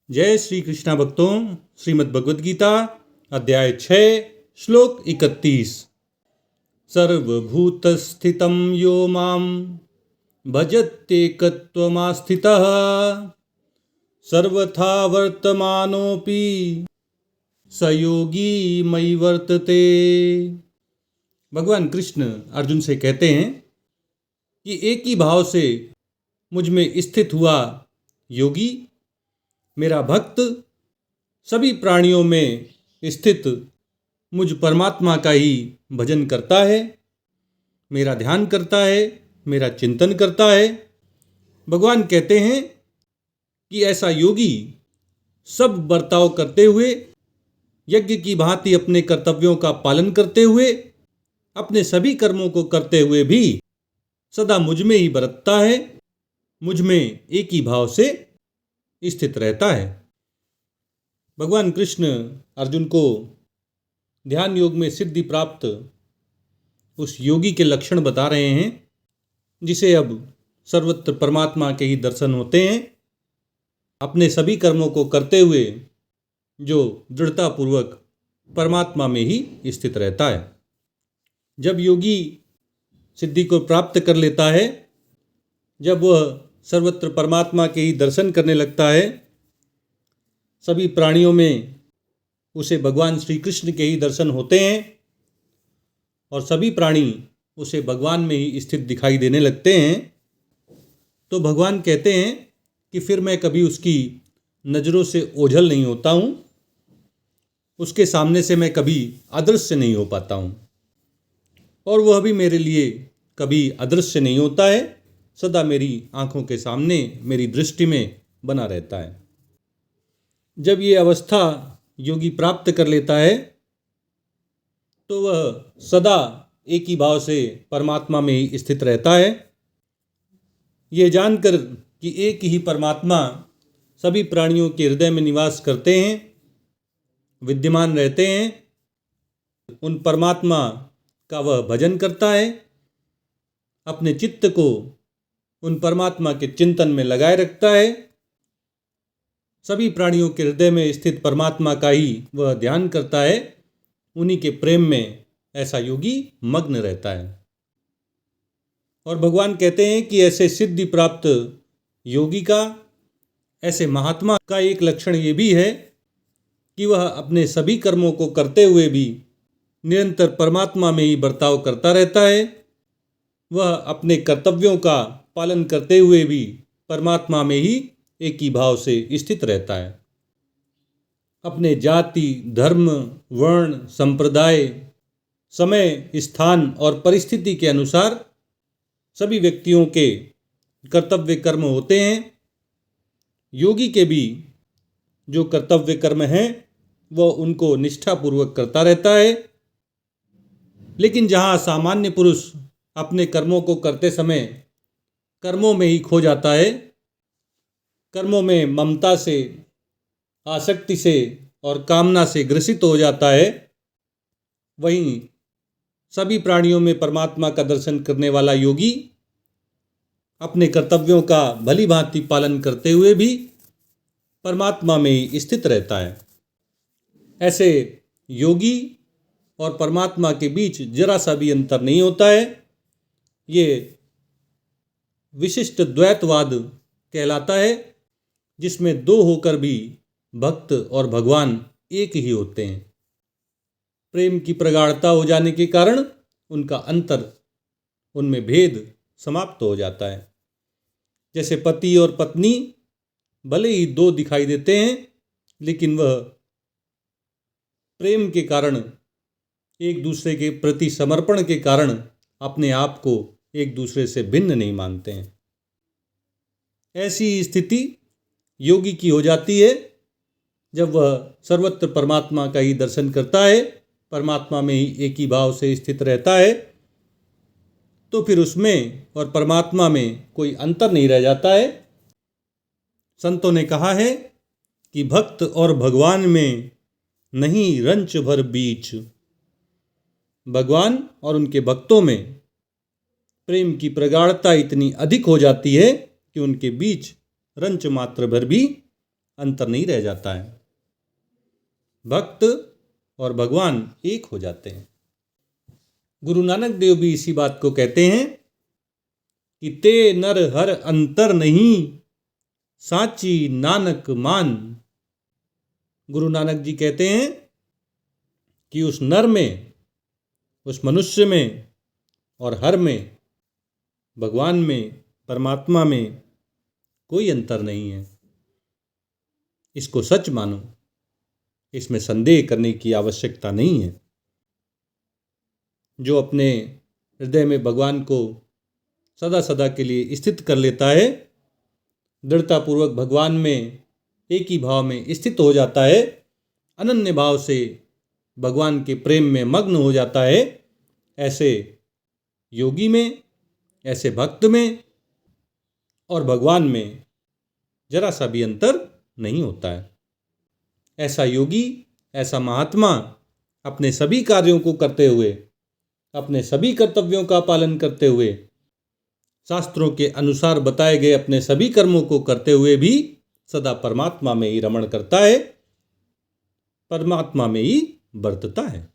जय श्री कृष्णा भक्तों, श्रीमद् भगवद गीता अध्याय 6 श्लोक 31। सर्वभूतस्थितं यो मां भजत्येकत्वमास्थितः सर्वथा वर्तमानोऽपि स योगी मयि वर्तते। भगवान कृष्ण अर्जुन से कहते हैं कि एक ही भाव से मुझ में स्थित हुआ योगी, मेरा भक्त, सभी प्राणियों में स्थित मुझ परमात्मा का ही भजन करता है, मेरा ध्यान करता है, मेरा चिंतन करता है। भगवान कहते हैं कि ऐसा योगी सब बर्ताव करते हुए, यज्ञ की भांति अपने कर्तव्यों का पालन करते हुए, अपने सभी कर्मों को करते हुए भी सदा मुझ में ही बरतता है, मुझ में एक ही भाव से स्थित रहता है। भगवान कृष्ण अर्जुन को ध्यान योग में सिद्धि प्राप्त उस योगी के लक्षण बता रहे हैं, जिसे अब सर्वत्र परमात्मा के ही दर्शन होते हैं, अपने सभी कर्मों को करते हुए जो दृढ़तापूर्वक परमात्मा में ही स्थित रहता है। जब योगी सिद्धि को प्राप्त कर लेता है, जब वह सर्वत्र परमात्मा के ही दर्शन करने लगता है, सभी प्राणियों में उसे भगवान श्री कृष्ण के ही दर्शन होते हैं और सभी प्राणी उसे भगवान में ही स्थित दिखाई देने लगते हैं, तो भगवान कहते हैं कि फिर मैं कभी उसकी नज़रों से ओझल नहीं होता हूँ, उसके सामने से मैं कभी अदृश्य नहीं हो पाता हूँ और वह भी मेरे लिए कभी अदृश्य नहीं होता है, सदा मेरी आँखों के सामने मेरी दृष्टि में बना रहता है। जब ये अवस्था योगी प्राप्त कर लेता है तो वह सदा एक ही भाव से परमात्मा में ही स्थित रहता है। ये जानकर कि एक ही परमात्मा सभी प्राणियों के हृदय में निवास करते हैं, विद्यमान रहते हैं, उन परमात्मा का वह भजन करता है, अपने चित्त को उन परमात्मा के चिंतन में लगाए रखता है, सभी प्राणियों के हृदय में स्थित परमात्मा का ही वह ध्यान करता है, उन्हीं के प्रेम में ऐसा योगी मग्न रहता है। और भगवान कहते हैं कि ऐसे सिद्धि प्राप्त योगी का, ऐसे महात्मा का एक लक्षण ये भी है कि वह अपने सभी कर्मों को करते हुए भी निरंतर परमात्मा में ही बर्ताव करता रहता है। वह अपने कर्तव्यों का पालन करते हुए भी परमात्मा में ही एक ही भाव से स्थित रहता है। अपने जाति, धर्म, वर्ण, संप्रदाय, समय, स्थान और परिस्थिति के अनुसार सभी व्यक्तियों के कर्तव्य कर्म होते हैं। योगी के भी जो कर्तव्य कर्म हैं वह उनको निष्ठापूर्वक करता रहता है। लेकिन जहाँ सामान्य पुरुष अपने कर्मों को करते समय कर्मों में ही खो जाता है, कर्मों में ममता से, आसक्ति से और कामना से ग्रसित हो जाता है, वहीं सभी प्राणियों में परमात्मा का दर्शन करने वाला योगी अपने कर्तव्यों का भली भांति पालन करते हुए भी परमात्मा में ही स्थित रहता है। ऐसे योगी और परमात्मा के बीच जरा सा भी अंतर नहीं होता है। ये विशिष्ट द्वैतवाद कहलाता है, जिसमें दो होकर भी भक्त और भगवान एक ही होते हैं। प्रेम की प्रगाढ़ता हो जाने के कारण उनका अंतर, उनमें भेद समाप्त हो जाता है। जैसे पति और पत्नी भले ही दो दिखाई देते हैं, लेकिन वह प्रेम के कारण, एक दूसरे के प्रति समर्पण के कारण अपने आप को एक दूसरे से भिन्न नहीं मानते हैं। ऐसी स्थिति योगी की हो जाती है जब वह सर्वत्र परमात्मा का ही दर्शन करता है, परमात्मा में ही एक ही भाव से स्थित रहता है, तो फिर उसमें और परमात्मा में कोई अंतर नहीं रह जाता है। संतों ने कहा है कि भक्त और भगवान में नहीं रंच भर बीच। भगवान और उनके भक्तों में प्रेम की प्रगाढ़ता इतनी अधिक हो जाती है कि उनके बीच रंच मात्र भर भी अंतर नहीं रह जाता है। भक्त और भगवान एक हो जाते हैं। गुरु नानक देव भी इसी बात को कहते हैं कि ते नर हर अंतर नहीं, साची नानक मान। गुरु नानक जी कहते हैं कि उस नर में, उस मनुष्य में और हर में, भगवान में, परमात्मा में कोई अंतर नहीं है। इसको सच मानो, इसमें संदेह करने की आवश्यकता नहीं है। जो अपने हृदय में भगवान को सदा सदा के लिए स्थित कर लेता है, दृढ़तापूर्वक भगवान में एक ही भाव में स्थित हो जाता है, अनन्य भाव से भगवान के प्रेम में मग्न हो जाता है, ऐसे योगी में, ऐसे भक्त में और भगवान में जरा सा भी अंतर नहीं होता है। ऐसा योगी, ऐसा महात्मा अपने सभी कार्यों को करते हुए, अपने सभी कर्तव्यों का पालन करते हुए, शास्त्रों के अनुसार बताए गए अपने सभी कर्मों को करते हुए भी सदा परमात्मा में ही रमण करता है, परमात्मा में ही बरतता है।